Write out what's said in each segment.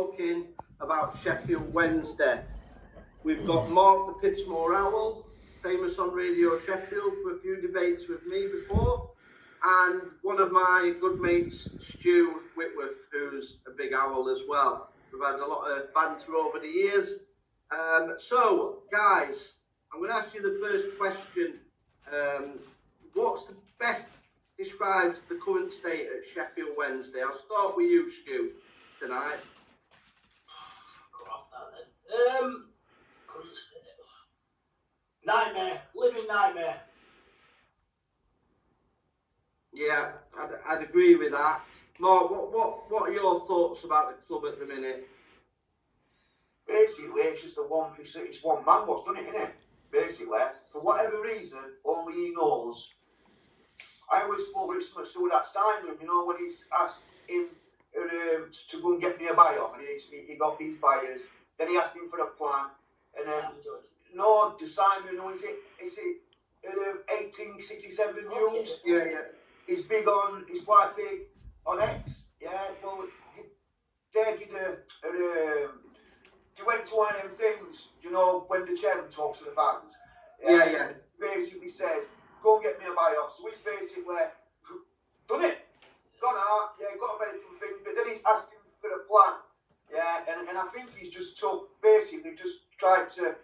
talking about Sheffield Wednesday. We've got Mark the Pittsmore Owl, famous on Radio Sheffield for a few debates with me before, and one of my good mates, Stu Whitworth, who's a big owl as well. We've had a lot of banter over the years. So, guys, I'm going to ask you the first question. What's the best describes the current state at Sheffield Wednesday? I'll start with you, Stu, tonight. Cut off that then. Current state. Nightmare. Living nightmare. Yeah, I'd agree with that. Mark, what are your thoughts about the club at the minute? Basically, it's just it's one man what's done it, isn't it? Basically, for whatever reason, only he knows. I always thought it was something to do with that signing, you know, when he's asked him to go and get me a buy-off, and he got these buyers. Then he asked him for a plan, and then no, the Simon, no, is it 1867 news? Yeah. He's quite big on X. Yeah, well, they went to one of them things, you know, when the chairman talks to the fans. Yeah. Basically says, go and get me a buy-off. So he's basically done it. Gone out, yeah, got a medical thing, but then he's asking for a plan. Yeah, and I think he's just tried to,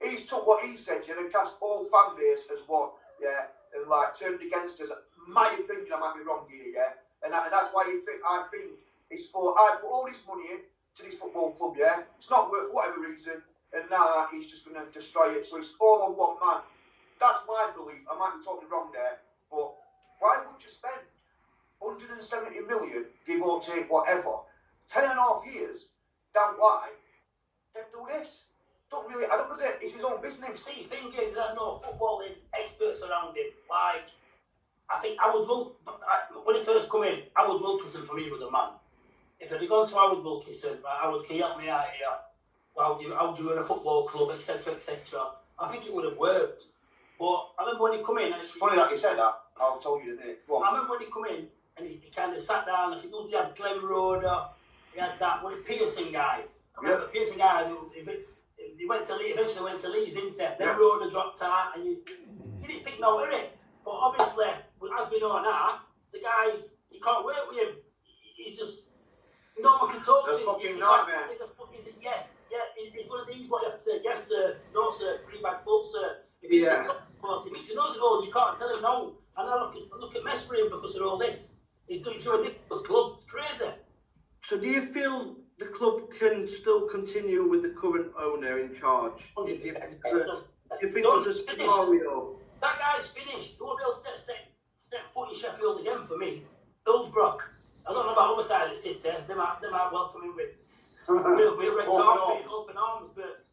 he's took what he said, you know, and cast all fan base as one, yeah, and like turned against us. My opinion, I might be wrong here, yeah, and that's why I think he's thought, I put all this money in to this football club, yeah, it's not worth whatever reason, and now he's just going to destroy it, so it's all on one man. That's my belief. I might be talking wrong there, but why would you spend 170 million, give or take whatever, 10.5 years down line, then do this? I don't know, it's his own business. See, the thing is that no footballing experts around him. Like, I think when he first come in, Howard Wilkinson for me was the man. If I'd gone to Howard Wilkinson, Howard, can you help me out here? How do you run a football club, etc., etc. I think it would have worked. But I remember when he come in, and it's funny that you said that. I'll tell you the name. I remember when he come in and he kind of sat down. I think he had Glenn Roder, he had that Pearson guy. I remember Pearson guy. He eventually went to Leeds, didn't he? Then Roder dropped out, and you didn't think no of it. But obviously, as we know now, the guy, you can't work with him. He's just no one can talk to him. Fucking nightmare. It's one of these what you have to say. Yes, sir. No, sir. 3 bags full, sir. If he knows it all, you can't tell him no. And I look at mess for him because of all this. He's doing a ridiculous club. It's crazy. So do you feel the club can still continue with the current owner in charge? 100%. If it was a scenario. That guy's finished. He won't be able to step foot in Sheffield again for me. Hillsborough. I don't know about other side of the city. They might welcome him with real red carpet, open arms, but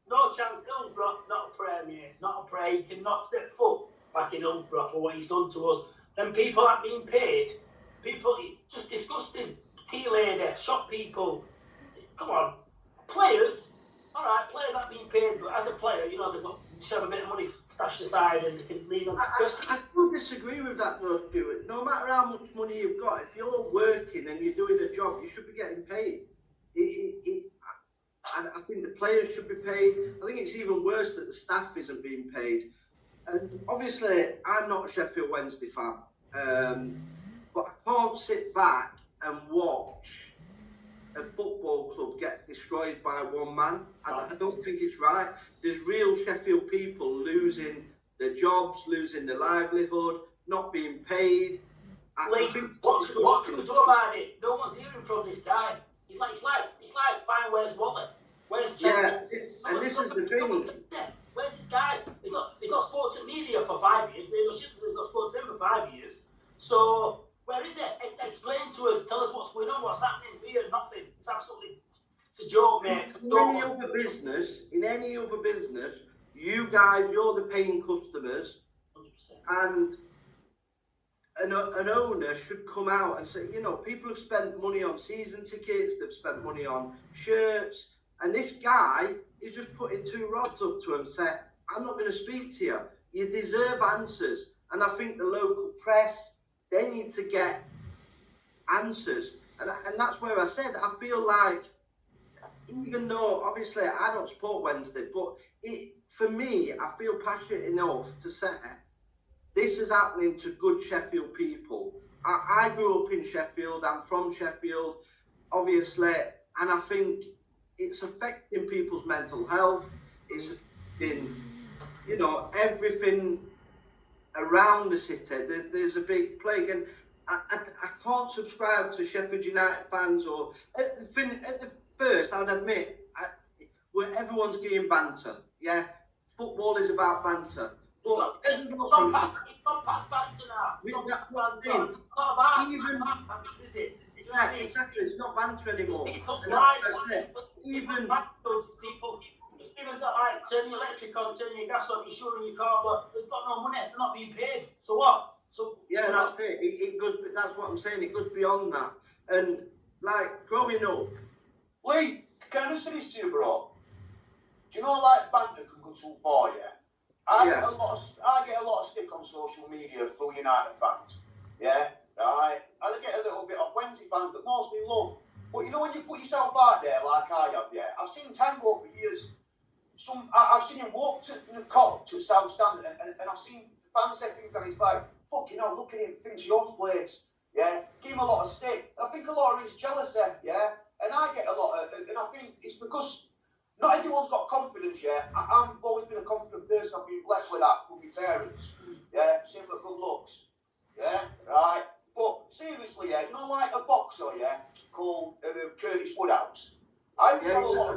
no chance. Hillsborough, not a prayer, mate. Not a prayer. He cannot step foot back in Hillsborough for what he's done to us. Then people aren't being paid. It's just disgusting. Tea lady, shop people. Come on. Players, alright, players aren't being paid, but as a player, you know, they've got to have a bit of money stashed aside and they can leave them. I still disagree with that though, Stuart. No matter how much money you've got, if you're working and you're doing a job, you should be getting paid. I think the players should be paid. I think it's even worse that the staff isn't being paid. And obviously, I'm not a Sheffield Wednesday fan, but I can't sit back and watch a football club get destroyed by one man. I don't think it's right. There's real Sheffield people losing their jobs, losing their livelihood, not being paid. What can we do about it? No one's hearing from this guy. It's like fine, where's Wally? Where's Chelsea? And this is the thing. Where's this guy? He's not spoken to media for 5 years. He's not spoken to him for 5 years. So where is it? Explain to us. Tell us what's going on. What's happening here? Nothing. It's a joke, mate. In any other business, you guys, you're the paying customers, 100%. And an owner should come out and say, you know, people have spent money on season tickets, they've spent money on shirts, and this guy is just putting 2 rods up to him and saying, I'm not going to speak to you. You deserve answers. And I think the local press, they need to get answers. And that's where I said, I feel like, even though obviously I don't support Wednesday, but for me, I feel passionate enough to say this is happening to good Sheffield people. I grew up in Sheffield, I'm from Sheffield, obviously, and I think it's affecting people's mental health, it's affecting, you know, everything around the city. There's a big plague, and I can't subscribe to Sheffield United fans, or at the first, I'd admit, where everyone's getting banter. Yeah, football is about banter. But it's not past banter now. It's not banter. It's not about banter, is it? You know what I mean? Exactly, it's not banter anymore. People's And lives, that's what I said. Even people, experience that, like, turn your electric on, turn your gas on, you're sure in your car, but they've got no money, they're not being paid. So what? So yeah, that's it. It goes. That's what I'm saying. It goes beyond that. And like growing up, Lee, can I say this to you, bro? Do you know, like, banter can go too far, yeah? I get a lot of stick on social media for United fans, yeah? Right? I get a little bit of Wednesday fans, but mostly love. But you know, when you put yourself out there like I have, yeah? I've seen Tango for years. I've seen him walk to the cop to South Stand, and I've seen fans say things on his back. Fucking hell, look at him, thinks he owns place, yeah? Give him a lot of stick. I think a lot of it's jealousy, yeah? And I get a lot of, and I think it's because not everyone's got confidence yet. I've always been a confident person. I've been blessed with that from my parents. Yeah, same with good looks. Yeah, right. But seriously, yeah, you know, like a boxer, yeah, called Curtis Woodhouse. I used to have a lot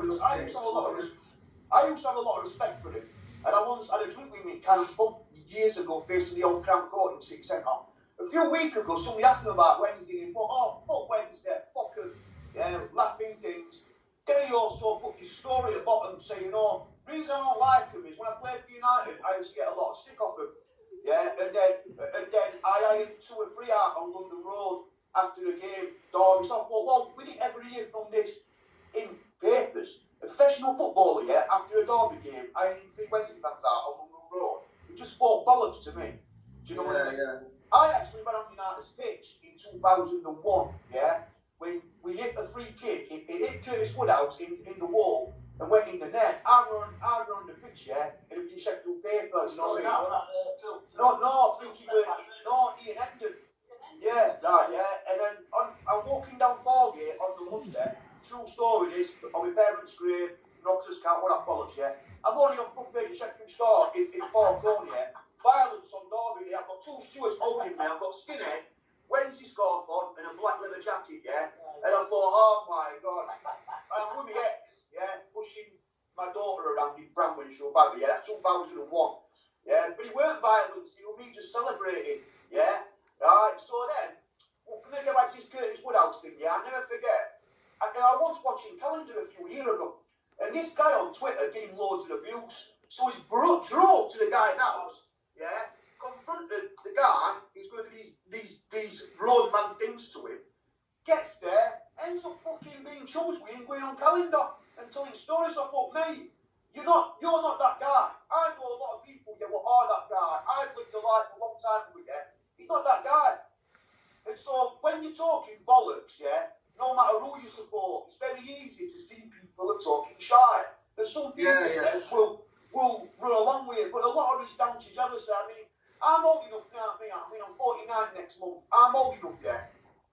of respect for him. And I once had a drink with me years ago facing the old Crown Court in 6 Centre. A few weeks ago, somebody asked him about Wednesday, and he thought, oh, fuck Wednesday, fuck him. Yeah, laughing things. Then he also put his story at the bottom saying, the reason I don't like him is when I played for United, I used to get a lot of stick off him. Yeah, and then I hired 2 or 3 out on London Road after the game. Derby, so I thought, well, we didn't ever hear from this in papers. A professional footballer, yeah, after a Derby game, I hired 3 Wednesday fans out on London Road. It just spoke bollocks to me. Do you know what I mean? Yeah. I actually went on United's pitch in 2001, yeah, when we hit a free kick. It hit Curtis Woodhouse in the wall and went in the net. I were on the pitch, yeah, and it was in Sheffield paper, you know what I mean? No, I think it was, Ian Hendon. Yeah, right, yeah. And then I'm walking down Fargate on the Monday. True story is, on my parents' grave, Roxas can't, what I follow, yeah. I'm only on front page of Sheffield Star in Far Corner, yeah. Violence on Derby, I've got 2 stewards holding me, I've got skinhead, Wednesday scarf on, and a black leather jacket, yeah. And I thought, oh my God. I'm with my ex, yeah, pushing my daughter around in Bramwellshire, Baggy, yeah, that's 2001. Yeah, but it weren't violence, it was me just celebrating, yeah. Right, so then, well, can I get back to this Curtis Woodhouse thing, yeah, I'll never forget. I was watching Calendar a few years ago, and this guy on Twitter getting loads of abuse. So he's drove to the guy's house, yeah, confronted the guy, he's going to do these roadman things to him, gets there, ends up fucking being chums with him, going on Calendar and telling stories. I thought, mate, you're not that guy. I know a lot of people that are that guy. I've lived a life a long time with you. He's not that guy. And so when you're talking bollocks, yeah, no matter who you support, it's very easy to see people are talking shy. And some people will run along with it, but a lot of it's down to jealousy. I mean, I'm old enough now, I'm 49 next month. I'm old enough, yeah,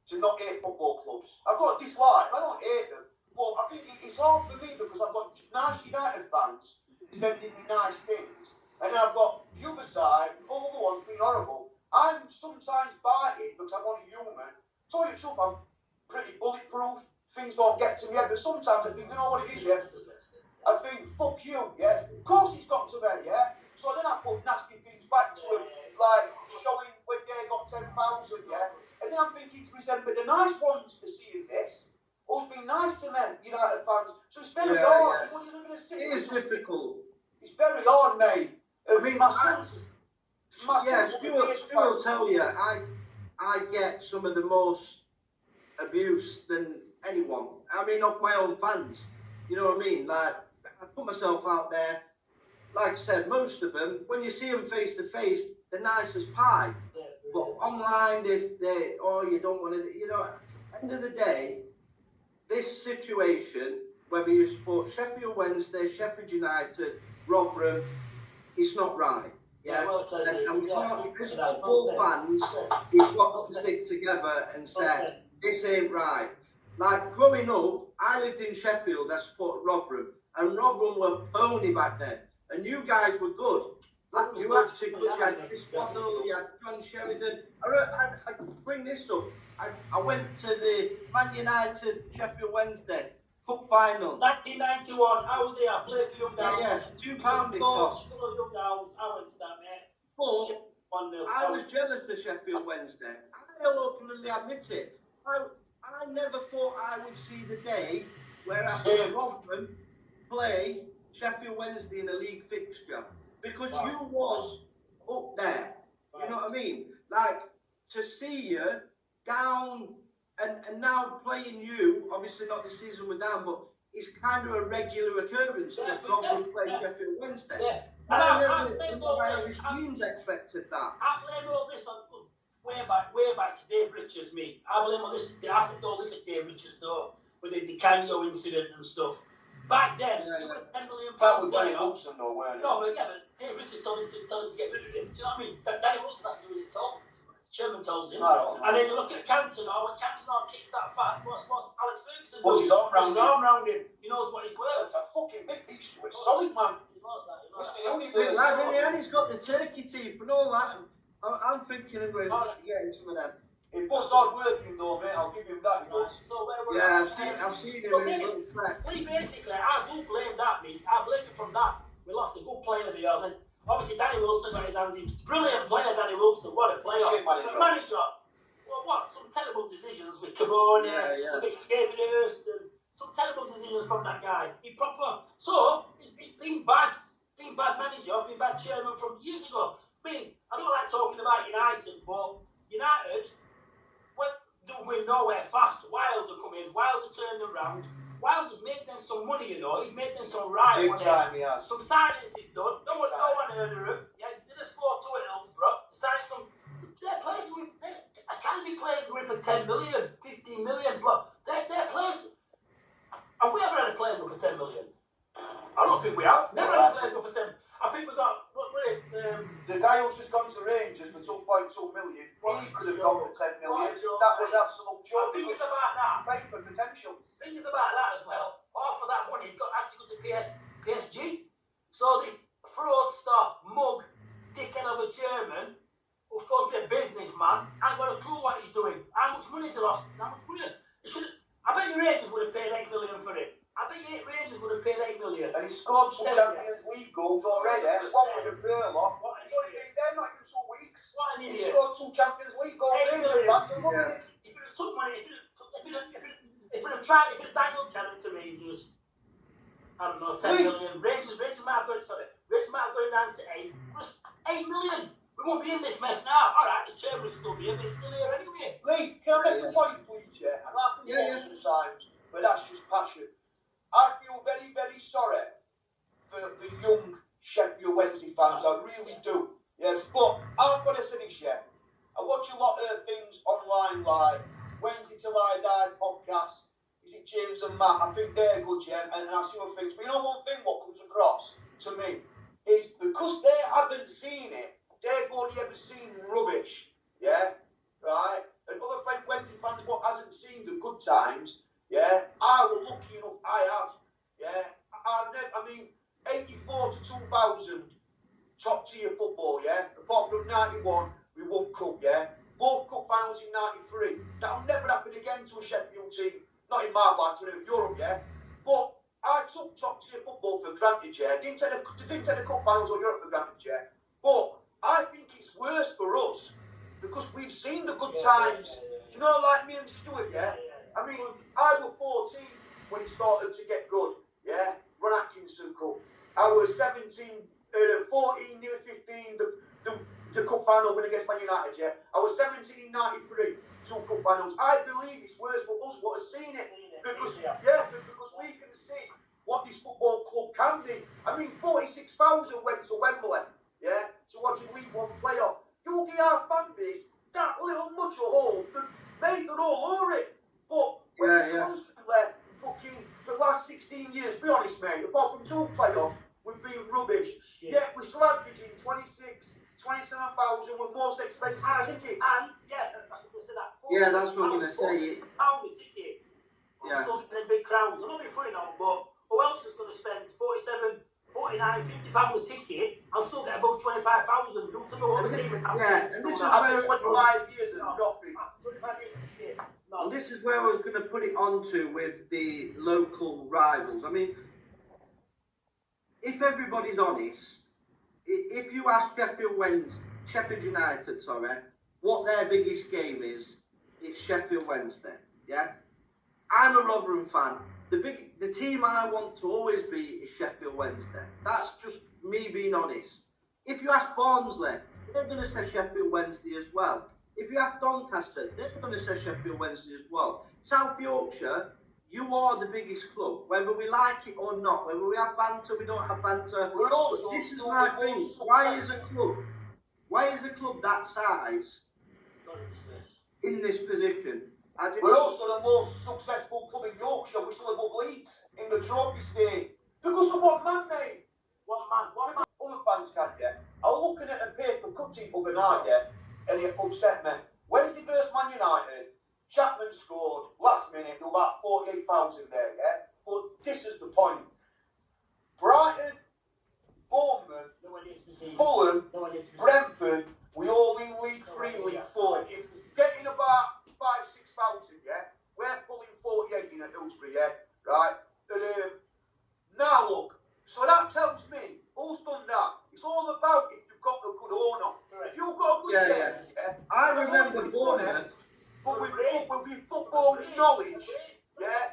to not hate football clubs. I've got a dislike, I don't hate them. But I think it's hard for me because I've got nice United fans sending me nice things. And then I've got the other side, all the ones being horrible. I'm sometimes biting because I'm only human. Tell you the truth, I'm pretty bulletproof. Things don't get to me head, but sometimes I think, you know what it is, yeah? I think, fuck you, yeah? Of course it's got to me, yeah? So then I put nasty things back to him, like showing when they got 10,000, yeah? And then I'm thinking to myself, but the nice ones are seeing this. Us being nice to them, United fans. So it's very hard. Yeah. It is difficult. It's very hard, mate. I mean, Stu will tell you, I get some of the most abuse than anyone. I mean, off my own fans. You know what I mean? Like, I put myself out there. Like I said, most of them, when you see them face to face, they're nice as pie. But online, you don't want to, you know. And end of the day, this situation, whether you support Sheffield Wednesday, Sheffield United, Rotherham, it's not right. Yeah, and we can't, as football fans, we've got to stick together and say, this ain't right. Like growing up, I lived in Sheffield, I supported Rotherham, and Rotherham were pony back then, and you guys were good. Like, you actually good, you had Chris Waddle, you had John Sheridan. I bring this up. I went to the Man United Sheffield Wednesday Cup final. 1991, I was there, I played for Young Downs. Yeah, £2 it cost. Young Downs, I went to that, mate. But I was jealous of Sheffield Wednesday. I'll openly admit it. I never thought I would see the day where I saw Rotherham play Sheffield Wednesday in a league fixture. Because you was up there. You know what I mean? Like, to see you down and now playing you, obviously not this season we're down, but it's kind of a regular occurrence that Rotherham play Sheffield Wednesday. I never in my Irish dreams expected that. I blame all this on way back to Dave Richards, me. I blame all this. I put all this at Dave Richards though, with the Canio incident and stuff. Back then, you were £10 million. That was Danny Wilson though, weren't it? No, but Dave Richards told him to get rid of him. Do you know what I mean? Danny Wilson has to do what he's told. Chairman told him. And then you look at Cantona, when Cantona kicks that fat, what's Alex Ferguson? What's his arm round him? He knows what he's worth. That fucking big beast, it's solid, man. He knows that. And he's got the turkey teeth and all that. I'm thinking of going to get some of them. He puts hard work in though, mate. I'll give him that. He does. So I've seen him in his basically, I do blame that, me. I blame it from that. We lost a good player there. Then obviously Danny Wilson got his hands in. Brilliant player, Danny Wilson. What a player. Manager. Well, what? Some terrible decisions with Caboni, with David Hurst, and some terrible decisions from that guy. He proper. So it's been bad. Been bad manager. Been bad chairman from years ago. I mean, I don't like talking about United, but United. We're nowhere fast. Wilder come in. Wilder turned around. Wilder's made them some money, you know. He's made them some right money. Big time, he has. Some signings he's done. No one heard of him. Yeah, he did a score 2 at Hillsborough. He signed some. Their players were. Academy players were in for 10 million, 15 million. But their players. Have we ever had a player go for 10 million? I don't think we have. Never had a player go for 10. I think we got. The guy who's just gone to Rangers for 2.2 million, he could have gone for 10 million. That was absolute joke. The thing is about that. Paper potential. The thing is about that as well. Half of that money had to go to PSG. So this fraudster, mug, dickhead of a chairman, who's supposed to be a businessman, ain't got a clue what he's doing. How much money has he lost? How much money? I bet the Rangers would have paid 8 million for it. I bet the Rangers would have paid 8 million. And he scored 2 Champions League goals already. One with a Burlock. He's only been there not even 2 weeks. What an He idiot. scored 2 Champions League goals. Rangers back to money. If it took money, if it had dangled Cannon to Rangers, I don't know, 10 million. Rangers might have got it down to 8. Just 8 million. We won't be in this mess now. Alright, the chairman will still be here, but he's still here anyway. Lee, can I make a point, please? Yeah, and I can sometimes, but that's just passion. I feel very, very sorry for the young Sheffield Wednesday fans. I really do. Yes, but I've got to say this, yeah. I watch a lot of things online, like Wednesday Till I Die podcast. Is it James and Matt? I think they're good, yeah. And I see other things. But you know one thing what comes across to me is because they haven't seen it, they've only ever seen rubbish, yeah, right? And other Wednesday fans what hasn't seen the good times. Yeah, I was lucky enough, I have. Yeah, I mean, 84 to 2000, top tier football, yeah. Apart from 91, we won cup, yeah. Both cup finals in 93. That'll never happen again to a Sheffield team. Not in my life, to Europe, yeah. But I took top tier football for granted, yeah. Didn't take the cup finals or Europe for granted, yeah. But I think it's worse for us because we've seen the good times. You know, like me and Stuart, yeah. I mean, I was 14 when it started to get good, yeah? Ron Atkinson Cup. I was 17, 14, nearly 15, the cup final win against Man United, yeah? I was 17 in 93, 2 cup finals. I believe it's worse for us what have seen it. Because we can see what this football club can be. I mean, 46,000 went to Wembley, yeah? To watch a League One playoff. You give our fan base that little much of hole, made it all over it. But mate. Apart from 2 playoffs, we've been rubbish. Yeah, we're still averaging 27,000 with most expensive tickets. And yeah, that's what I said. Yeah, that's what I'm going to say. Pound a ticket. Yeah. Still getting big crowds. I'm not being funny now, but who else is going to spend 47, 49, 50 pound a ticket and still get above 25,000? You to know what the team yeah, and this is after 25 years and nothing. And this is where I was going to put it onto with the local rivals. I mean, if everybody's honest, if you ask Sheffield United, what their biggest game is, it's Sheffield Wednesday. Yeah, I'm a Rotherham fan. The team I want to always be is Sheffield Wednesday. That's just me being honest. If you ask Barnsley, they're going to say Sheffield Wednesday as well. If you ask Doncaster, they're going to say Sheffield Wednesday as well. South Yorkshire, you are the biggest club, whether we like it or not, whether we have banter, we don't have banter. But this is my thing. Why is a club that size in this position? We're also the most successful club in Yorkshire. We're still above Leeds in the trophy stage. Because of one man, mate. One man. Other fans can't get. I was looking at a paper cutting other night, yeah, and it upset me. Wednesday versus Man United, Chapman scored last minute. There were about 48,000 there, yeah. But this is the point. Brighton, Bournemouth, Fulham, Brentford, we all in League 3, League 4. Getting about 5,000-6,000, yeah. We're pulling 48 in at Hillsbury, yeah. Right. Now look. So that tells me who's done that. It's all about if you've got a good owner. If you've got a good yeah. I remember Bournemouth. But with your football knowledge, yeah,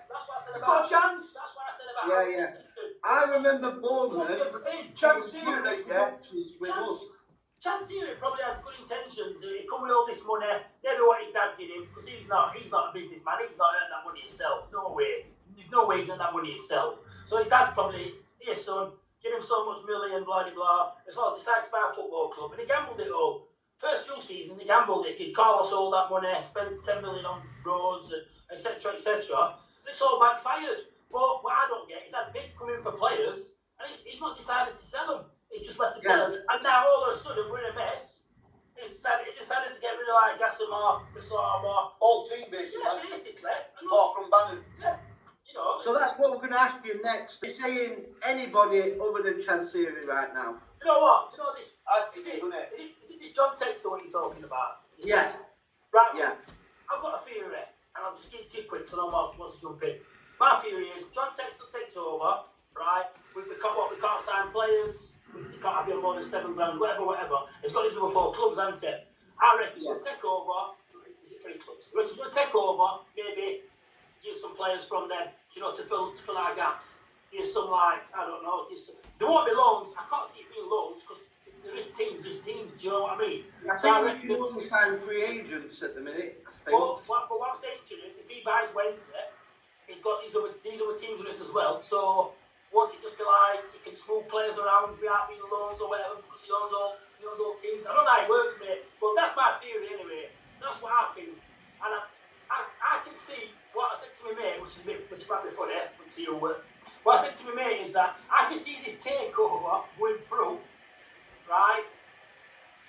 you've got a chance. That's what I said about. Yeah. I remember Bournemouth. Chansiri, yeah. With us. Chansiri probably has good intentions. He come with all this money. Maybe what his dad did him, because he's not a businessman. He's not earned that money himself. No way. There's no way he's earned that money himself. So his dad's probably, here son, give him so much million, blah blah. As well, decided to buy a football club, and he gambled it all. First few seasons, he gambled it. Carlos all that money, spent 10 million on roads, etc., etc. And it's all backfired. But what I don't get is that bids come in for players, and he's not decided to sell them. He's just let the players. And now all of a sudden we're in a mess. He decided to get rid of like Gassamar, Bissau, all team basically. Yeah, basically. Apart from Bannon. Yeah. You know. So that's what we're going to ask you next. You're saying anybody other than Chansiri right now. You know what? Do you know this? Is it this John Textor what you're talking about? Yes. Right. Yeah. I've got a theory, and I'll just give it to you quick so no one wants to jump in. My theory is John Textor takes over, right? We can't sign players. We can't have you more than $7 grand, whatever. It's got these other 4 clubs, hasn't it? I reckon he's going to take over. Is it 3 clubs? He's going to take over, maybe use some players from them, you know, to fill our gaps. Use some, like, I don't know. There won't be loans. I can't see it being loans because there is teams. Do you know what I mean? I think we can only sign free agents at the minute, I think. But what I'm saying to you is if he buys Wednesday, he's got these other teams with us as well. So won't it just be like he can move players around without being loans or whatever because he owns all teams? I don't know how it works, mate. But that's my theory anyway. That's what I think. And I can see what I said to my mate, which might be funny, but to you, what I said to my mate is that I can see this takeover going through, right?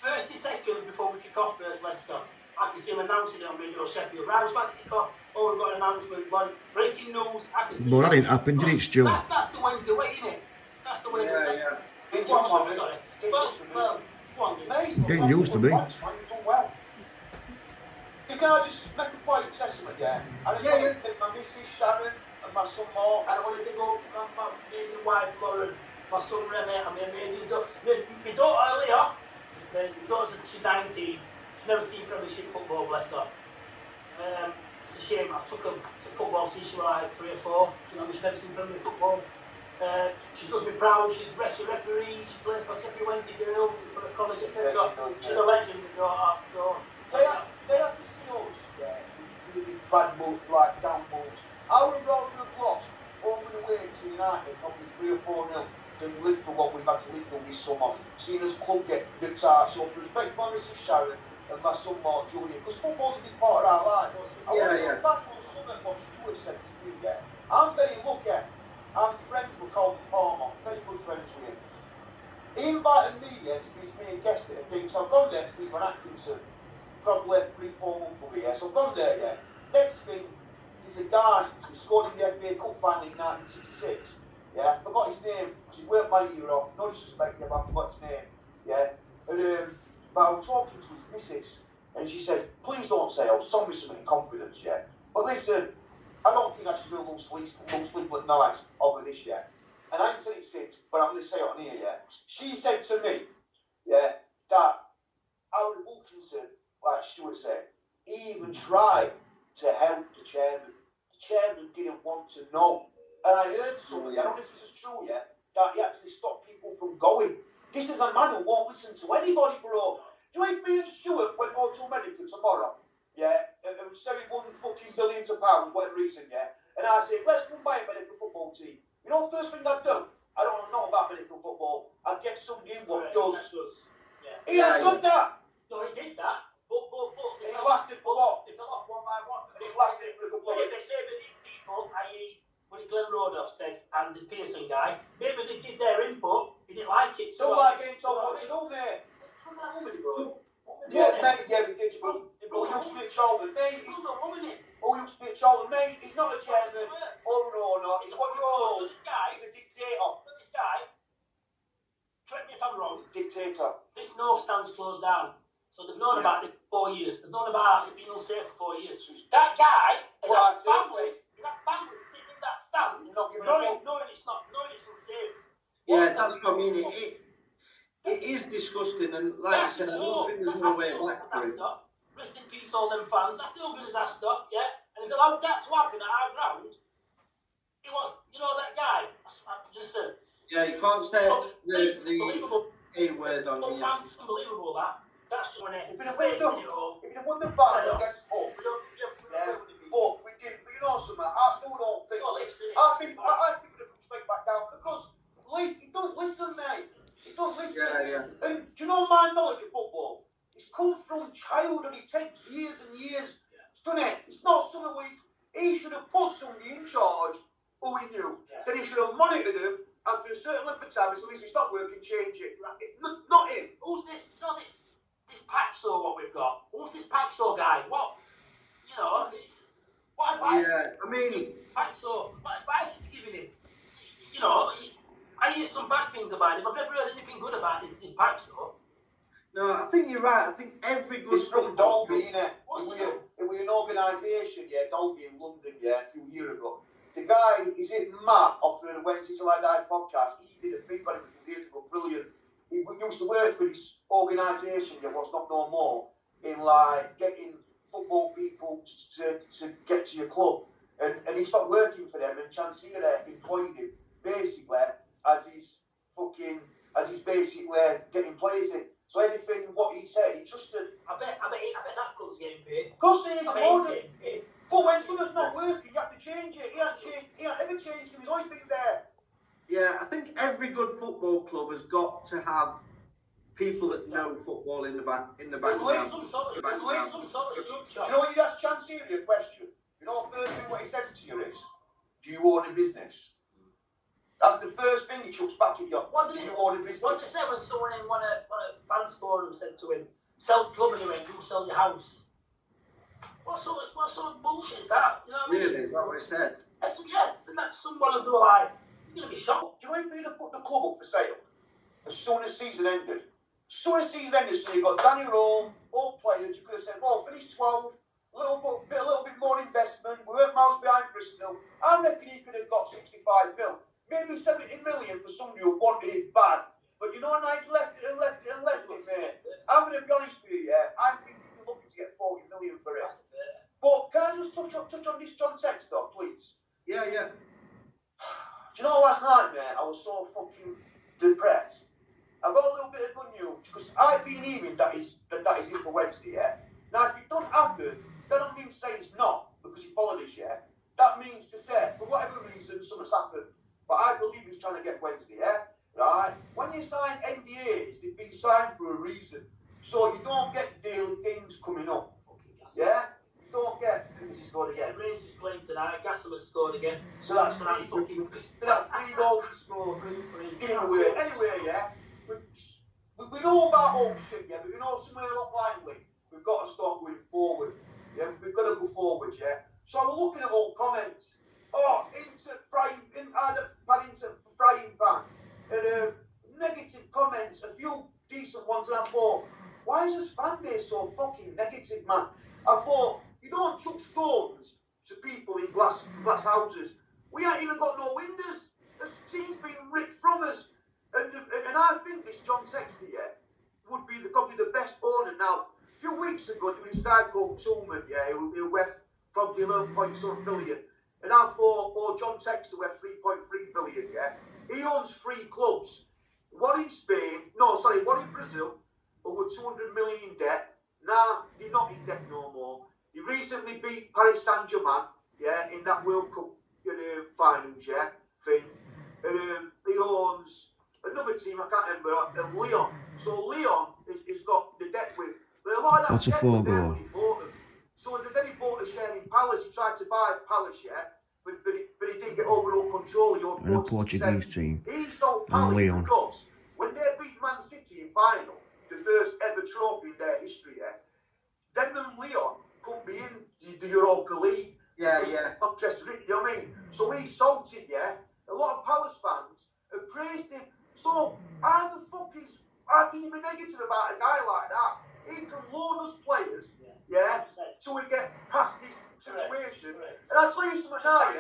30 seconds before we kick off versus Leicester. I can see him announcing it on Radio Sheffield. Right, we're about to kick off. Oh, we've got an announcement. Breaking news. I can see Well, that didn't happen, did it, Stu? That's the Wednesday way, isn't it? That's the Wednesday way. Yeah. Sorry. Well, go on, It didn't used to be. You can't just make a point assessment, yeah? I just want to take my missus Sharon and my son Mark. I want to big up my amazing wife Lauren, my son Remy, and my amazing daughter. My daughter earlier, she's 19. She's never seen Premiership football, bless her. It's a shame. I took her to football since she was like 3 or 4. You know, she's never seen Premier football. She does me proud. She's referee. She plays for Sheffield Wednesday girls for the college, etc. She's a legend, my daughter. So they have to see us, really bad mood, like down moods. I would rather have lost home and away to United, probably 3 or 4-0, than live for what we've had to live through this summer. Seeing us club get ripped out. So respect for Mrs. Sharon and my son Mark Jr. Because football's a big part of our life. I was back on the summer what Stuart said to you, yeah. I'm very lucky. I'm friends with called Palmer, very good friends with him. He invited me to be his main guest at a thing, so I've gone there to meet Van Atkinson, probably 3-4 months ago, yeah. So I've gone there, yeah. Next thing, there's a guy who scored in the FA Cup final in 1966. Yeah, I forgot his name, because he weren't my hero. No disrespect to him, I forgot his name. Yeah. And, but I was talking to his missus, and she said, please don't say I was telling me something in confidence, yeah. But listen, I don't think I should do lose sleepless nights over this, yeah. And I haven't said it since, but I'm going to say it on here, yeah. She said to me, yeah, that Howard Wilkinson, like Stuart said, he even tried to help the chairman. The chairman didn't want to know. And I heard something, I don't know if this is true yet, that he actually stopped people from going. This is a man who won't listen to anybody, bro. Do you think me and Stuart went on to America tomorrow? Yeah, and Sherry won fucking billions of pounds, whatever reason, yeah. And I said, let's go and buy a medical football team. You know, first thing I'd do, I don't know about medical football. I'd get somebody in what does. Yeah. He had done that. No, he did that. But It lasted for what? They fell off one by one. It lasted for a couple of Maybe weeks. they say that these people, i.e., what Glenn Rodolph said and the Pearson guy, maybe they did their input, he didn't like it. So like getting told what to do, mate. Yeah, mate, yeah, we did. But you used to be a Charlton, mate. Oh, you used to be a Charlton, mate. He's not a chairman or an owner. He's what you call. He's a dictator. This guy, correct me if I'm wrong, Dictator. this North Stand's closed down. So they've known about it for 4 years. They've known about it being unsafe for 4 years. That guy has families sitting in that stand, knowing it's unsafe. Yeah, that's what I mean. It is disgusting, and like I said, I don't think there's no way back for it. Rest in peace, all them fans. That's still a disaster, yeah. And he's allowed that to happen at our ground. He was, you know, that guy. Listen. Yeah, you can't say the A word on here. It's unbelievable that. That's just when if it had won the final against Hull, yeah, but we did. But you know something, I still don't think. I think we could straight back down because he don't listen, mate. He don't listen. Yeah. And do you know my knowledge of football? It's come from childhood. It takes years and years. Doesn't it? It's not something he should have put somebody in charge who he knew. Then he should have monitored him after a certain length of time. So listen, it's not working. Change it. Not him. Who's this? You know this Paxo, what we've got? Who's this Paxo guy? What? You know, what advice? Yeah, I mean, Paxo, what advice is he giving him? You know, I hear some bad things about him. I've never heard anything good about this Paxo. No, I think you're right. I think every good. It's from Dolby, innit? It was an organisation, yeah, Dolby in London, yeah, a few years ago. The guy, is it Matt, off the Wednesday Till I Die podcast? He did a thing about it a few years ago, brilliant. He used to work for this organisation, yeah, what's not no more, in like getting football people to get to your club. And he stopped working for them, and Chansiri employed him basically as he's basically getting players in. So anything what he said, he trusted. I bet that club's getting paid. Of course it is. But when something's not working, you have to change it. He hasn't ever changed him. He's always been there. Yeah, I think every good football club has got to have people that know football in the background. Some sort of structure. Do you know when you ask Chansiri a question? You know the first thing what he says to you is, do you own a business? That's the first thing he chucks back at you. Do you own a business? What did he say when someone in one of fans forum said to him, sell the club and he went, you sell your house? What sort of bullshit is that? You know what I mean? Really? Is that what he said? So that's someone who do like, you're going to be shocked. Do you know if he'd have put the club up for sale as soon as season ended? As soon as season ended, so you got Danny Rome, all players, you could have said, well, finish 12, a little bit more investment, we weren't miles behind Bristol. I reckon he could have got 65 mil. Maybe 70 million for somebody who wanted it bad. But you know, nice left it, mate. I'm going to be honest with you, yeah. I think you're looking to get 40 million for it. But can I just touch on this John Textor, please? Yeah. Do you know, last night, mate, I was so fucking depressed. I got a little bit of good news, because I've been hearing that is in for Wednesday, yeah? Now, if it doesn't happen, that don't mean to say it's not, because he followed us, yeah? That means to say, for whatever reason, something's happened. But I believe he's trying to get Wednesday, yeah? Right? When you sign NDAs, they've been signed for a reason. So you don't get daily things coming up. Yeah? don't get who's he scored again. Rangers playing tonight. Gassam has scored again. So that's three fucking. So that's 3 goals he scored. Anyway, yeah. We know about home shit, yeah, but we know somewhere along blindly. We've got to start going forward. Yeah, we've got to go forward, yeah. So I'm looking at all comments. Oh, into frying pan. And negative comments, a few decent ones, and I thought, why is this fan base so fucking negative, man? I thought, you don't chuck stones to people in glass houses. We ain't even got no windows. The team's been ripped from us. And I think this John Sexton, yeah, would be probably the best owner now. A few weeks ago, there was this guy called Tillman, yeah, who worth probably 11.7 billion. And I thought, oh, John Sexton worth 3.3 billion, yeah. He owns 3 clubs. One in Brazil, over 200 million in debt. Nah, they're not in debt no more. He recently beat Paris Saint-Germain, yeah, in that World Cup finals, yeah, thing. He owns another team, I can't remember, Lyon. So Lyon is got the debt with. But a lot of that That's a debt 4 was there goal. when he bought them. So then he bought a share in Palace. He tried to buy Palace, yeah, but he didn't get overall control. He owned And a 40%. Portuguese team. He sold And Palace Lyon. because when they beat Man City in final, the first ever trophy in their history, yeah, them and Lyon couldn't be in the Europa League. Yeah. Not just, you know what I mean? So he sold it, yeah. A lot of Palace fans have praised him. So how can you be negative about a guy like that? He can loan us players, yeah, till we get past this situation. And I'll tell you something now,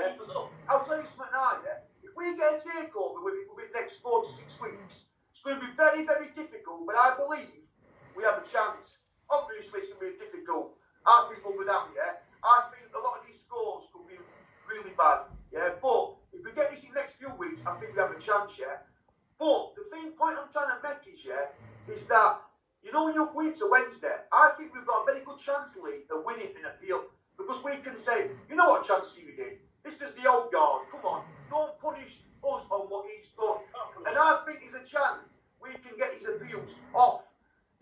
yeah. If we get a takeover within the next 4 to 6 weeks, it's going to be very, very difficult. But I believe we have a chance. Obviously, it's going to be difficult. I think we'll be down, yeah. I think a lot of these scores could be really bad, yeah. But if we get this in the next few weeks, I think we have a chance, yeah. But the point I'm trying to make is, yeah, is that, you know, when you're going to Wednesday, I think we've got a very good chance, Lee, of winning an appeal. Because we can say, you know what Chansiri did? This is the old guard. Come on, don't punish us on what he's done. And I think there's a chance we can get his abuse off.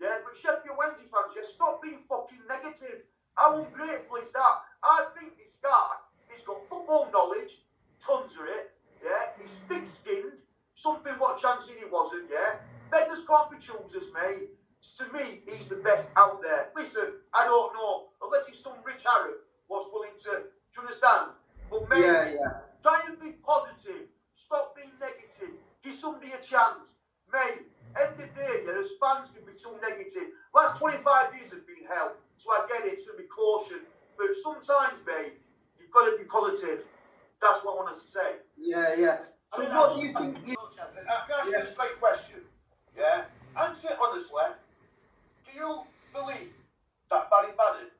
Yeah, but Sheffield Wednesday fans, yeah, stop being fucking negative. How ungrateful is that? I think this guy, he's got football knowledge, tons of it, yeah, he's thick-skinned, something what Chansiri wasn't, yeah. Beggars can't be choosers, mate. To me, he's the best out there. Listen, I don't know, unless he's some rich Arab was willing to, do you understand? But mate, try and be positive. Stop being negative. Give somebody a chance. Mate, end of the day, yeah, as fans can be too negative. Last 25 years have been hell, so I get it, it's going to be caution. But sometimes, mate, you've got to be positive. That's what I want to say. Yeah. So what do you think? Can I ask you a straight question? Yeah? Answer it honestly. Do you believe that Barry Bannon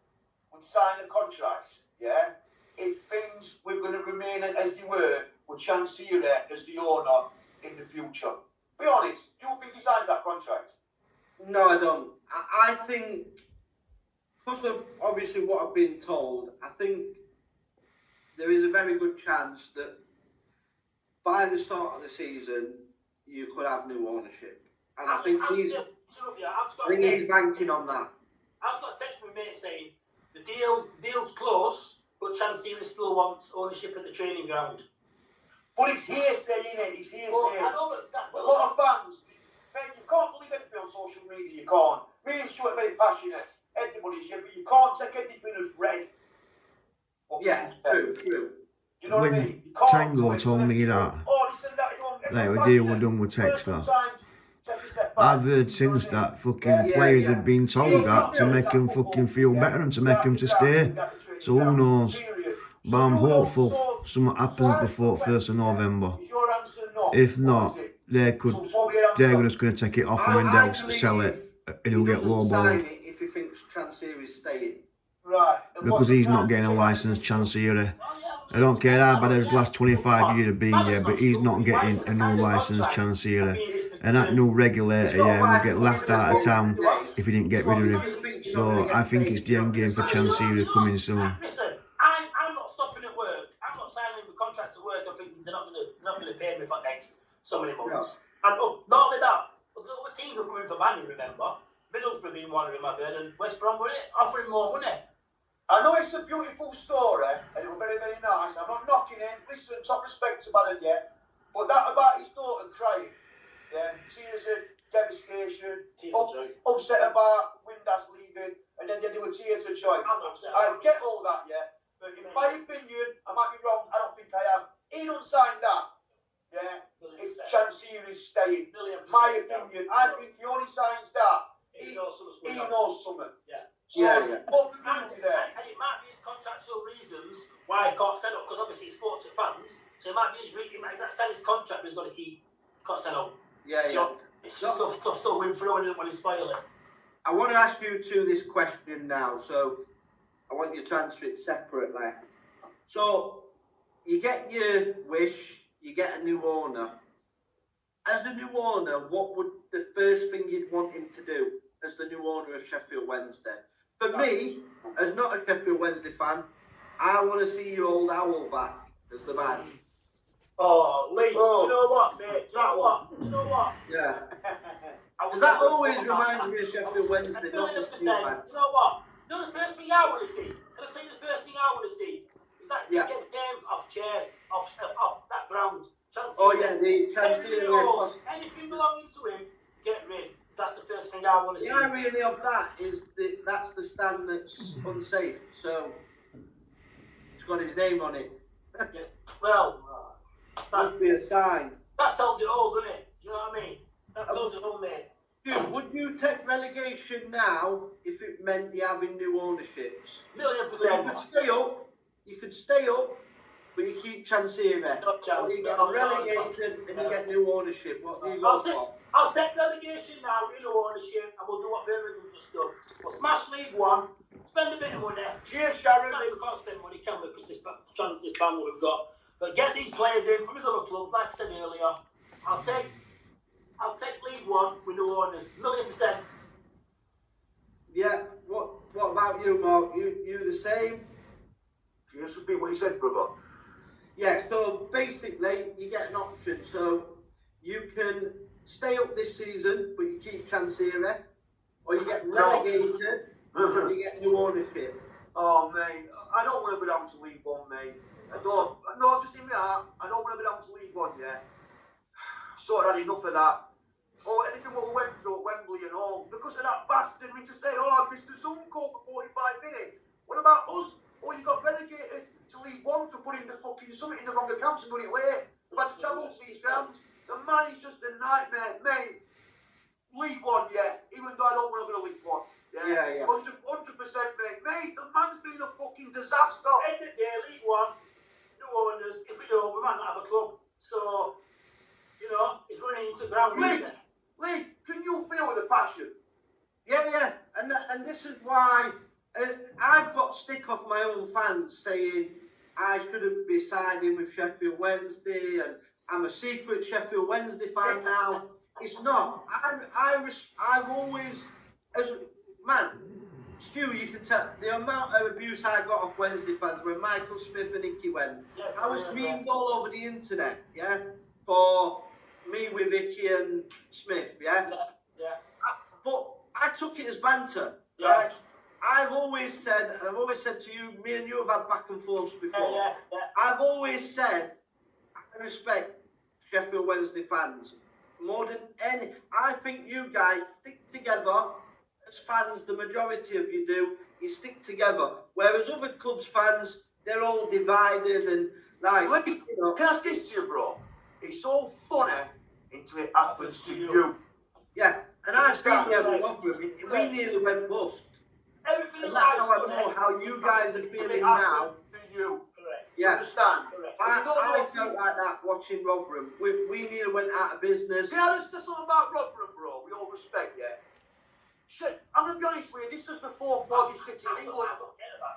would sign a contract, yeah, if things were going to remain as they were with Chansiri as the owner in the future? Be honest, do you think he signs that contract? No, I don't. I think, because of obviously what I've been told, I think there is a very good chance that by the start of the season, you could have new ownership. And I think he's banking on that. I've got a text from my mate saying the deal's close, but Chansiri still wants ownership of the training ground. But it's hearsay, innit? It's hearsay. I know, but a lot of fans, mate, you can't believe anything on social media, you can't. Me and Stuart are very passionate, everybody's here, but you can't take anything as read. Yeah, true. Do you know when what I mean? Tango told me that the deal were done with Texter, I've heard since that fucking players have been told that to make them fucking feel better and to make them to stay. So who knows? But I'm hopeful something happens before 1st of November. If not, they're just going to take it off him and they'll sell it and he'll get lowballed. If he thinks Chansiri's staying. Right. Because he's not getting a licence, Chansiri. I don't care how bad his last 25 years have been, yeah, but he's not getting a new licence, Chansiri. And that new regulator, yeah, will get laughed out of town if he didn't get rid of him. So I think it's the end game for Chansiri coming soon. Listen, I'm not stopping at work. I'm not signing the contract to work. I think they're not going to pay me for next so many months. And not only that, the other teams are coming for Bannon, remember? Middlesbrough being one of them, I've heard, and West Brom were it, offering more money. I know it's a beautiful story, and it was very, very nice. I'm not knocking it. Listen, top respect to Madden, yeah. But that about his daughter crying, yeah, tears of devastation, upset about Windass leaving, and then they were tears of joy. I get all that, yeah. But in my opinion, I might be wrong, I don't think I am. He don't sign that, yeah. It's Chansiri staying. My opinion, I think he only signs that. He knows something. Yeah. So, what we And do there? it might be his contractual reasons why he can't send up, because obviously he spoke to fans, so it might be his reason, he might sell his contract, but he's got to keep, can't send up. It's still win for him when he's spoiling. I want to ask you two this question now, so I want you to answer it separately. So, you get your wish, you get a new owner. As the new owner, what would the first thing you'd want him to do as the new owner of Sheffield Wednesday? For me, as not a Sheffield Wednesday fan, I want to see your old owl back as the man. Oh, Lee, you know what, mate? You know what? Yeah. Because that always reminds me of Sheffield Wednesday, not just the man. You know what? You know the first thing I want to see? Can I tell you the first thing I want to see? Is that he gets games off chairs, off that ground. Oh yeah, the Chansiri. Anything belonging to him, get rid. That's the first thing I want to see. The irony of that is that that's the stand that's unsafe, so it's got his name on it. Yeah. Well, that must be a sign. That tells it all, doesn't it? Do you know what I mean? That tells it all, mate. Dude, would you take relegation now if it meant you having new ownerships? 1,000,000%. You could stay up, but you keep Chansiri. Or you get relegated and you get new ownership. What do you go for? I'll take relegation now, new ownership, and we'll do what Birmingham just done. We'll smash League One, spend a bit of money. Cheers, Sharon. We can't spend money, can we? Because this band we've got. But get these players in from his other clubs, like I said earlier. I'll take League One with new owners, 1,000,000%. Yeah. What about you, Mark? You the same? Can you just repeat what you said, brother? Yeah. So basically, you get an option. So you can stay up this season, but you keep Chansiri, or you get relegated, and you get new ownership. Oh, mate, I don't want to go down to League One, mate. No, just in my heart, I don't want to go down to League One yet. Sort of had enough of that. Oh, anything what we went through at Wembley and all, because of that bastard, me to say, oh, Mr. Zunko for 45 minutes. What about us? Oh, you got relegated to League One for putting the fucking summit in the wrong accounts and doing it late. We've had to travel to these grounds. The man is just a nightmare, mate. League One, yeah. Even though I don't want to go to League One. Yeah. 100%, mate. Mate, the man's been a fucking disaster. End of the day, League One, new owners. If we don't, we might not have a club. So, you know, it's running into the ground. Lee, can you feel the passion? Yeah. And this is why I've got stick off my own fans saying I shouldn't be siding with Sheffield Wednesday and I'm a secret Sheffield Wednesday fan now. It's not. I've always, Stu, you can tell the amount of abuse I got off Wednesday fans when Michael Smith and Icky went. I was memed all over the internet, yeah, for me with Icky and Smith, yeah. But I took it as banter, right? I've always said, and I've always said to you, me and you have had back and forths before. I've always said, I respect Sheffield Wednesday fans more than any. I think you guys stick together as fans, the majority of you do, you stick together. Whereas other clubs' fans, they're all divided and like. Can I ask this to you, bro? It's so funny until it happens to you. Yeah, and I've been there with Rotherham. We nearly went bust. And that's how I know how you guys are feeling now. You. Yeah. Understand? I felt like that watching Rotherham. We nearly went out of business. Yeah, let's say something about Rotherham, bro. We all respect, yeah. Shit, I'm gonna be honest with you. This is the fourth largest city in England,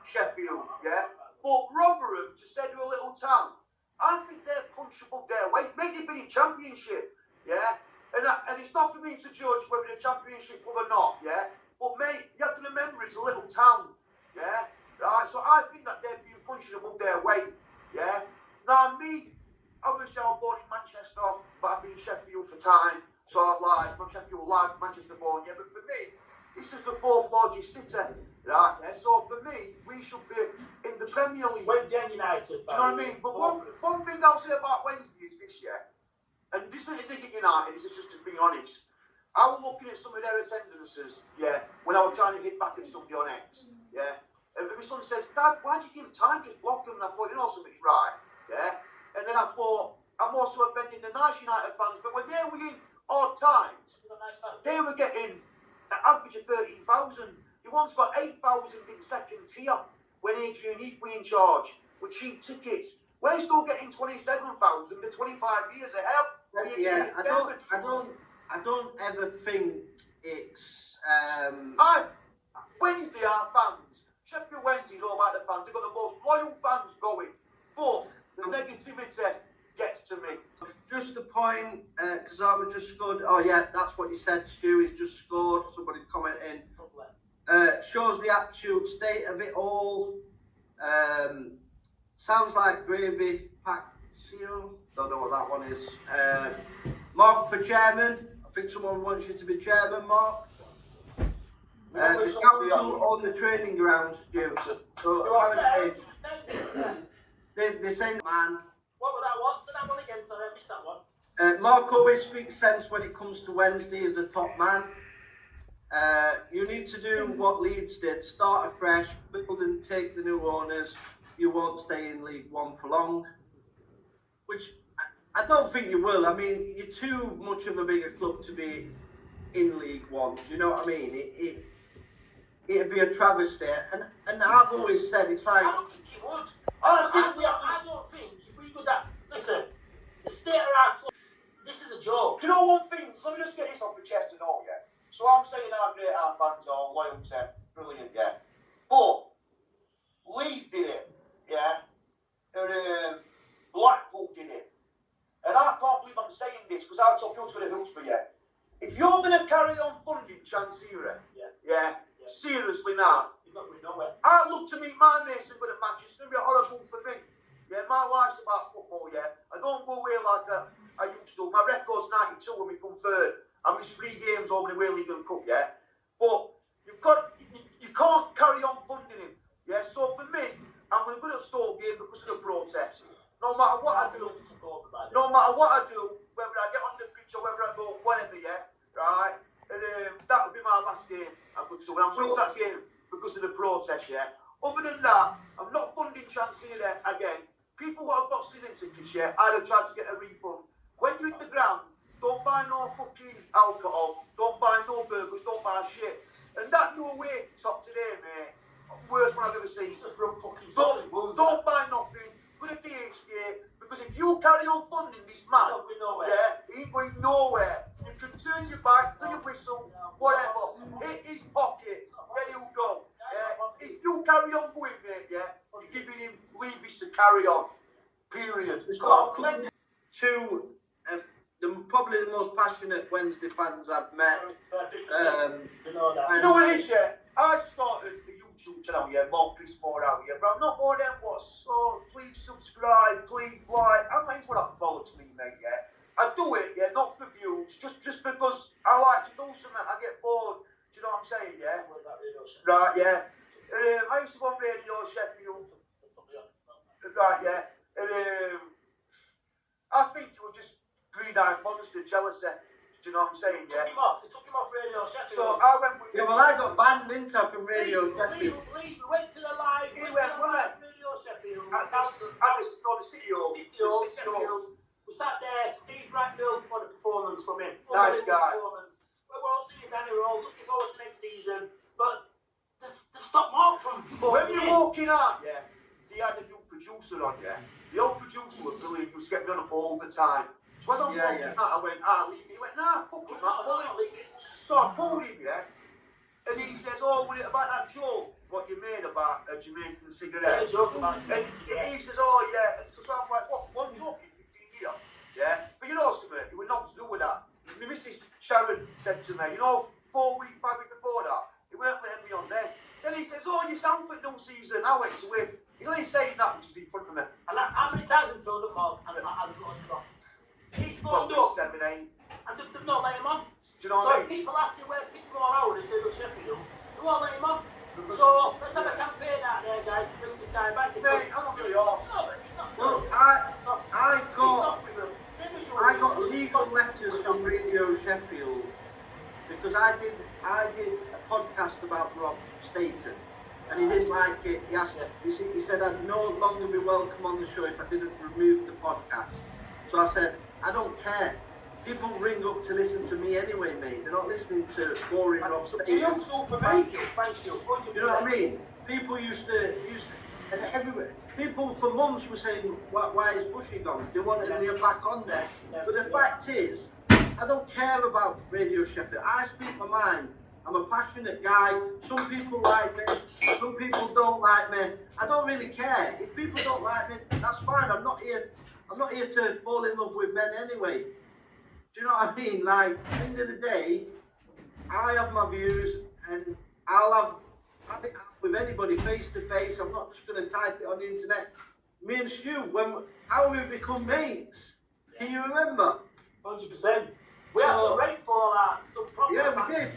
Sheffield, yeah. But Rotherham, to say to a little town, I think they're punchable their weight. Maybe they've been in Championship, yeah. And it's not for me to judge whether the Championship club or not, yeah. But mate, you have to remember it's a little town, yeah. Right, so I think that they've been punching above their weight, yeah. Now me, obviously I was born in Manchester, but I've been in Sheffield for time, so I'm like, from Sheffield live, Manchester born, yeah. But for me, this is the fourth largest city, right? Yeah, so for me, we should be in the Premier League. Wednesday and United. Do you know what I mean? But one thing I'll say about Wednesday is this, yeah, and this isn't a dig at United, this is just to be honest. I was looking at some of their attendances, yeah, when I was trying to hit back at somebody on X, yeah. And my son says, Dad, why'd you give him time? Just block them. And I thought, you know, something's right, yeah. And then I thought, I'm also offending the nice United fans, but when they were in odd times, they were getting an average of 13,000. They once got 8,000 in second tier when Adrian Heath was in charge with cheap tickets. We're still getting 27,000 to 25 years ahead. Yeah, I don't ever think it's. Wednesday are fans. Sheffield Wednesday's all about the fans. They've got the most loyal fans going, but the negativity gets to me. Just a point, because I was just scored. Oh yeah, that's what you said, Stu. He's just scored. Somebody commenting. Shows the absolute state of it all. Sounds like gravy pack seal. Don't know what that one is. Mark for chairman. I think someone wants you to be chairman, Mark. The council on the training grounds, Stu. So they say, man. What was that one? Say that one again, sorry, I missed that one. Mark always speaks sense when it comes to Wednesday as a top man. You need to do what Leeds did, start afresh, build and take the new owners. You won't stay in League One for long. Which I don't think you will. I mean, you're too much of a bigger club to be in League One. Do you know what I mean? It'd be a travesty. And I've always said, it's like... I don't think you would. I don't think if we do that. Listen, the state of our club, this is a joke. Do you know one thing? Let me just get this off the chest and all, yeah? So I'm saying how great our fans are, loyalty, brilliant, yeah? But Leeds did it, yeah? And Blackpool did it. And I can't believe I'm saying this because I took you to the Hillsborough, yeah? If you're going to carry on funding Chansiri, yeah, seriously now, He's not going nowhere. I look to meet my mates and go to matches. It's going to be horrible for me. Yeah, my life's about football, yeah. I don't go away like I used to. My record's 92 when we come third. I missed 3 games over the World League and Cup, yeah. But you can't carry on funding him, yeah. So for me, I'm going to go to a Stoke game because of the protest. No matter what I do, whether I get on the pitch or whether I go whatever, yeah, right. And that would be my last game I could do. And I'm going to that game because of the protest, yeah. Other than that, I'm not funding Chansiri again. People who have got season tickets, yeah, I'd have tried to get a refund. When you're in the ground, don't buy no fucking alcohol, don't buy no burgers, don't buy shit. And that new away top today, mate, worst one I've ever seen. Don't buy nothing, put a DHK, because if you carry on funding this man, yeah, he ain't going nowhere. You can turn your back, do your whistle, whatever, hit his pocket, then he'll go. Yeah? If you carry on going, mate, yeah, you're giving him leverage to carry on. Period. Two, probably the most passionate Wednesday fans I've met. You know what it is, yeah? I started the YouTube channel, yeah, more piss more out, yeah, but I'm not more than what, so please subscribe, please like. I'm not into what that bollocks me, mate, yeah. I do it, yeah, not for views, just because I like to do something, I get bored. Do you know what I'm saying, yeah? Right, yeah. I used to go on Radio Sheffield. Right, yeah. I think it was just green-eyed monster jealousy. Do you know what I'm saying, yeah? They took him off Radio Sheffield. So I went with... Yeah, well, I got banned into from Radio Sheffield. We went to the live. Radio Sheffield. At the City Hall. We sat there, Steve Bracknell for the performance from him. Nice guy. We're all singing down, we're all looking forward to next season. But the stop Mark from... When you're walking out, yeah, they had a new producer on, yeah. The old producer was brilliant, he was getting on all the time. So as I'm walking out, I went, leave me. He went, nah, fuck him, man, pull him. So I pulled him, yeah. And he says, oh, was it about that joke, what you made about a Jamaican cigarette? And he says, oh, yeah. And so I'm like, what, one joke in 15 years? Yeah. But you know something, it was nothing to do with that. My missus Sharon said to me, you know, 4 weeks, 5 weeks before that, he weren't letting me on then. Then he says, oh, you sound for no season. I went to him. He's only saying that which is in front of me. And how many times have you phoned up, Mark? And I've got to drop. He's phoned up. 7, 8. And they've not let him on. Do you know what I mean? So if people ask you where Pittsmore Road is, they go Sheffield, they won't let him on. Because so letters from Radio Sheffield because I did a podcast about Rob Staten, and he didn't like it. He said I'd no longer be welcome on the show if I didn't remove the podcast. So I said, I don't care. People ring up to listen to me anyway, mate. They're not listening to boring Rob Staten. Thank you. You know what I mean? People used to and everywhere. People for months were saying, why is Bushy gone? They wanted me back on there. But the fact is, I don't care about Radio Sheffield. I speak my mind. I'm a passionate guy. Some people like me. Some people don't like me. I don't really care. If people don't like me, that's fine. I'm not here to fall in love with men anyway. Do you know what I mean? Like, at the end of the day, I have my views and I'll have it with anybody face to face. I'm not just going to type it on the internet. Me and Stu, how we become mates? Can you remember? 100%. We had some rainfall all that. Some proper Yeah, we did.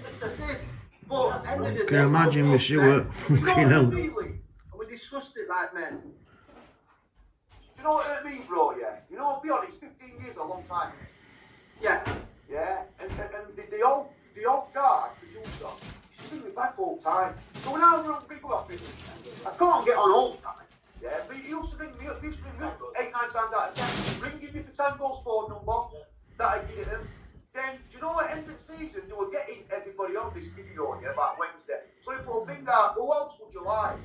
But at the end of the day, Can you imagine with Stuart? Fucking hell. and we discussed it like men. Do you know what I mean, bro? Yeah. You know, I'll be honest, 15 years is a long time. Yeah. Yeah. And the old guy, producer, used to bring me back all the time. So when I run big office, I can't get on all the time. Yeah. But he used to ring me up, 8, 9 times out of 10, ringing me for Tango's phone number that I give him. Then, do you know what, end of the season, they were getting everybody on this video, yeah, about Wednesday. So they put a thing out, who else would you like?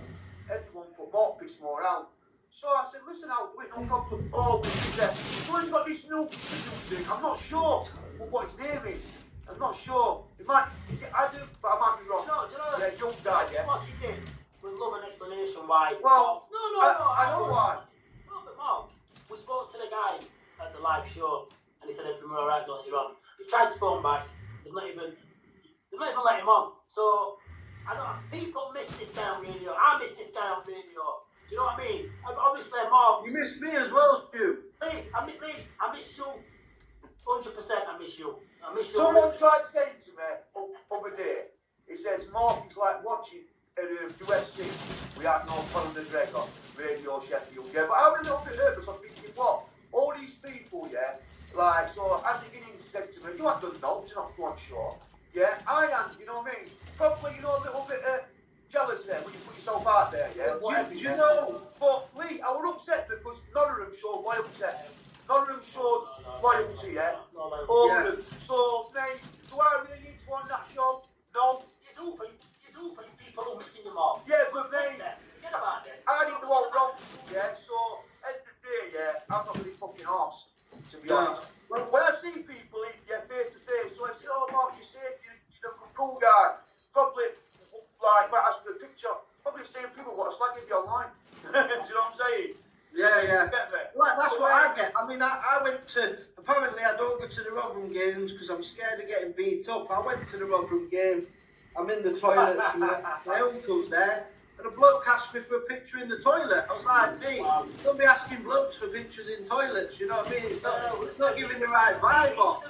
Everyone put Mark Pismore out. So I said, listen, I'll do it, no problem. Oh, but he said, so he's got this new thing. I'm not sure what his name is. I'm not sure. It might, is it Adam? But I might be wrong. Do you know, yeah, young guy, yeah. What he did? We'd love an explanation why. Well, no, I know why. No, but Mark, we spoke to the guy at the live show, and he said everything was alright, don't let you on. He tried to phone back. They've not even let him on. So people miss this guy on radio. I miss this guy on radio. Do you know what I mean? Obviously, Mark. You missed me as well, Stu. I miss you. 100%. I miss you. Someone tried saying to me other day. He says, Mark, it's like watching SWFC. We had no Conor McGregor, Radio Sheffield. Yeah, but I was a little bit nervous. I'm thinking, what? All these people, yeah. Like, so as the beginning said to me, you have done notes, you're not quite sure. Yeah, I am, you know what I mean? Probably, you know, a little bit jealous there when you put yourself out there, yeah? Do you know? But Lee, I was upset because none of them showed loyalty. None of them showed loyalty, yeah? All of them. So, mate, do I really need to go on that show? No. You do for people who are missing them all. Yeah, but mate, forget about it. I didn't know what wrong, yeah? So, end of the day, yeah, I'm not really fucking arse. To be honest. When I see people face to face, so I say, oh, Mark, you said you're a cool guy. Probably, like, might ask for a picture. Probably the same people what are slagging you online. Do you know what I'm saying? Yeah. Well, that's what I get. I mean, I went to, apparently I don't go to the Rotherham games because I'm scared of getting beat up. I went to the Rotherham game. I'm in the toilet, and my uncle's there. And a bloke asked me for a picture in the toilet. I was like, mate, don't be asking blokes for pictures in toilets, you know what I mean? It's not giving the right vibe off. Do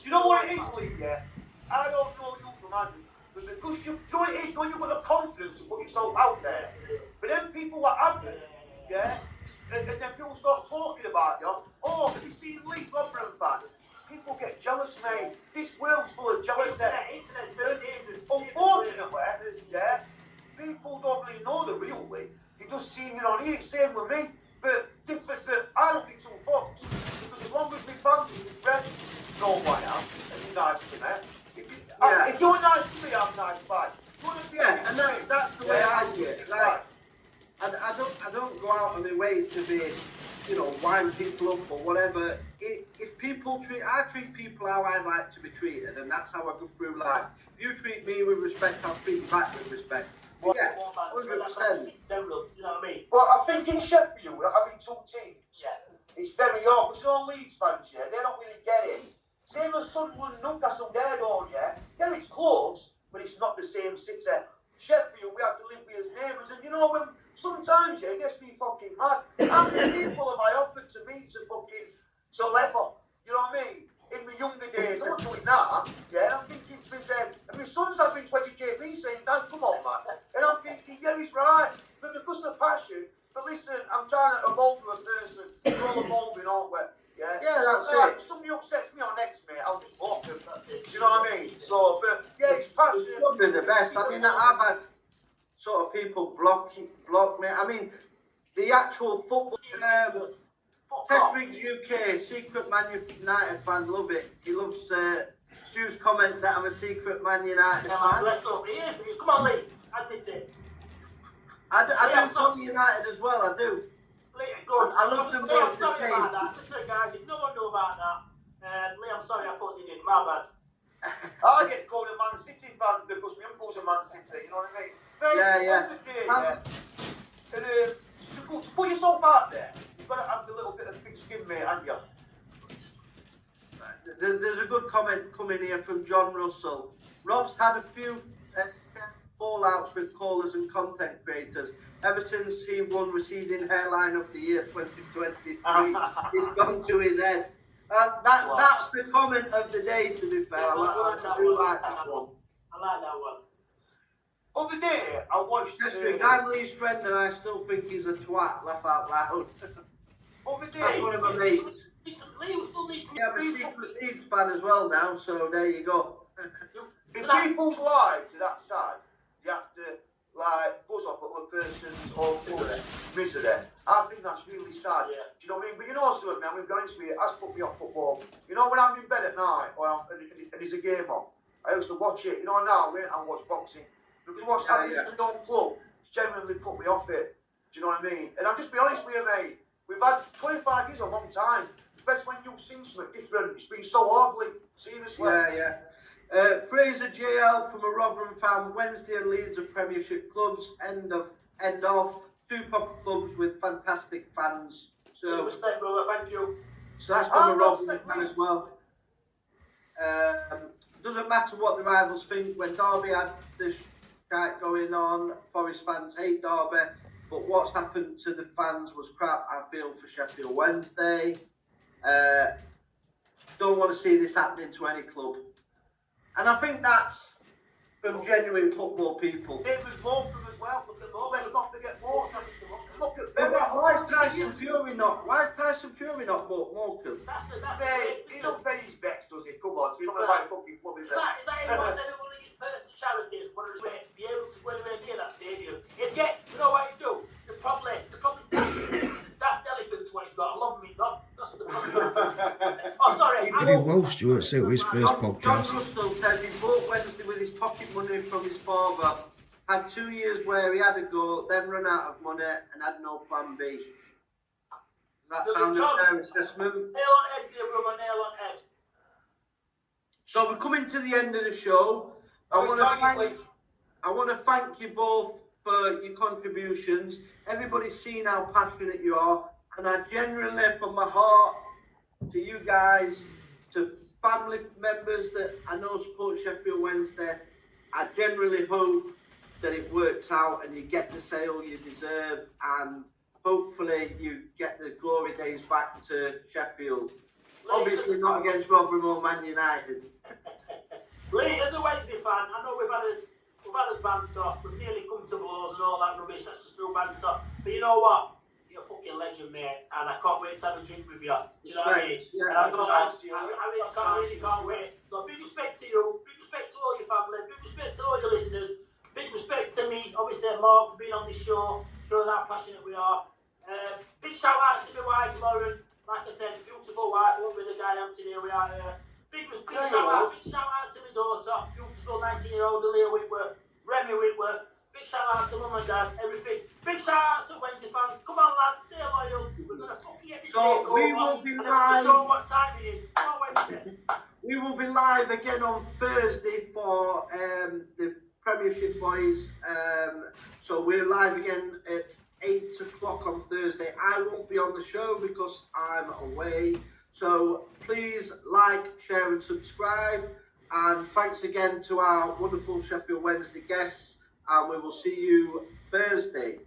you know what it is, Lee, yeah? I don't know you from Andy, but because you know what it is, when you've got the confidence to put yourself out there, but then people that have it, yeah, and then people start talking about you, oh, have you seen Lee Rotherham fan? People get jealous, mate. This world's full of jealousy. Unfortunately, yeah, people don't really know the real Lee. They just see you on here, same with me. But I don't think so fucked. Because as long as my family and friends know who I am, and you're nice to me. If you're nice to me, I'm nice back. Yeah, and that's the way I do it. Like, I don't go out on my way to be, you know, wind people up or whatever. If people I treat people how I like to be treated, and that's how I go through life. If you treat me with respect, I'll treat you back with respect. Yeah, 100%. You know what I mean? Well, I think in Sheffield, having two teams, Yeah. it's very hard. Because all Leeds fans, yeah, they don't really get it. Same as Sunderland, Newcastle, they're all, yeah. Yeah, it's close, but it's not the same city. Sheffield, we have to live with as neighbours, and you know, when sometimes, yeah, it gets me fucking mad. How many people have I offered to meet to level? You know what I mean? In my younger days, I'm not doing that, yeah, I'm thinking to myself, and my son's having 20 JP saying, Dad, come on, man. And I'm thinking, yeah, he's right, but because of passion, but listen, I'm trying to evolve to a person, we're all evolving, aren't we? Yeah, Yeah, that's it. Somebody upsets me on honest, I mean, I've had sort of people block me. I mean, the actual football. Testbriggs UK, secret Man United fan, love it. He loves Stu's comment that I'm a secret Man United fan. Bless up, he is. Come on, Lee. Admit it. I do follow United as well, I do. Lee, good. I love them Lee, I'm both the sorry same. about that. Listen, guys, if no one knew about that, Lee, I'm sorry, I thought you did. My bad. I get called a Man City fan because my uncle's a Man City, you know what I mean? Yeah. To put yourself out there, you've got to have a little bit of thick skin, mate, haven't you? There's a good comment coming here from John Russell. Rob's had a few fallouts with callers and content creators. Ever since he won Receding Hairline of the Year 2023, he's gone to his head. That's the comment of the day, to be fair. I do like that one. I like that one. Other day, I watched... I'm Lee's friend and I still think he's a twat, laugh out loud. Other day... That's one of my mates. Lee, we still need to... Yeah, I'm a secret Leeds fan as well now, so there you go. In people's lives to that side, you have to, like, buzz off at the person's own misery. I think that's really sad. Yeah. Do you know what I mean? But you know something, man, we've gone into it, it has put me off football. You know, when I'm in bed at night, and there's a game on, I used to watch it. You know, now I watch boxing. Because what's happening in the own club, it's genuinely put me off it. Do you know what I mean? And I'll just be honest with you, mate. We've had 25 years, a long time. Especially when you've seen something different. It's been so lovely. Seriously. Yeah. Fraser JL from a Rotherham fan. Wednesday and Leeds are Premiership clubs. End of. Two proper clubs with fantastic fans. So respect, brother. Thank you. So that's from a Rotherham fan as well. Doesn't matter what the rivals think. When Derby had this shite going on, Forest fans hate Derby. But what's happened to the fans was crap. I feel for Sheffield Wednesday. Don't want to see this happening to any club. And I think that's from genuine football people. It was Morecambe as well. Look at those. Let's not forget Morecambe. Look at why is Tyson Fury not Morecambe? He don't pay his bets, does he? Come on, so you're not going to buy a fucking club, is it? Is that anyone said they want to give first to charity? Want to be able to go anywhere near that stadium? If you know what you do? They probably that elephant's what he's got. I love me, dog. That's what the problem. Oh, sorry. He did well, Stuart, say it was his first John podcast. Russell says he bought Wednesday with his pocket money from his father. Had 2 years where he had a go, then run out of money and had no plan B. That sounds a fair assessment. Nail on head, dear brother, nail on head. So we're coming to the end of the show. I want to thank you both for your contributions. Everybody's seen how passionate you are, and I genuinely, from my heart, to you guys, to family members that I know support Sheffield Wednesday, I genuinely hope that it works out and you get the sale you deserve, and hopefully you get the glory days back to Sheffield. Obviously not against Rotherham or Man United. Lee, as a Wednesday fan, I know we've had us banter, we've nearly come to blows and all that rubbish, that's just no banter. But you know what? You're a fucking legend, mate, and I can't wait to have a drink with you. Do you know what I mean? Yeah, and I really can't wait. So big respect to you, big respect to all your family, big respect to all your listeners, big respect to me, obviously Mark, for being on this show, showing how passionate we are. Big shout out to my wife, Lauren. Like I said, beautiful wife, one with the guy Anthony, we are here. Big shout out to my daughter, beautiful 19-year-old Leah Whitworth, Remy Whitworth. Big shout out to mum and dad, everything. Big shout out to Wednesday fans. Come on, lads, stay loyal. We're going to fucking get this So we will be live. Show what time it is. Come on, Wednesday. We will be live again on Thursday for the Premiership boys. So we're live again at 8 o'clock on Thursday. I won't be on the show because I'm away. So please like, share and subscribe. And thanks again to our wonderful Sheffield Wednesday guests. And we will see you Thursday.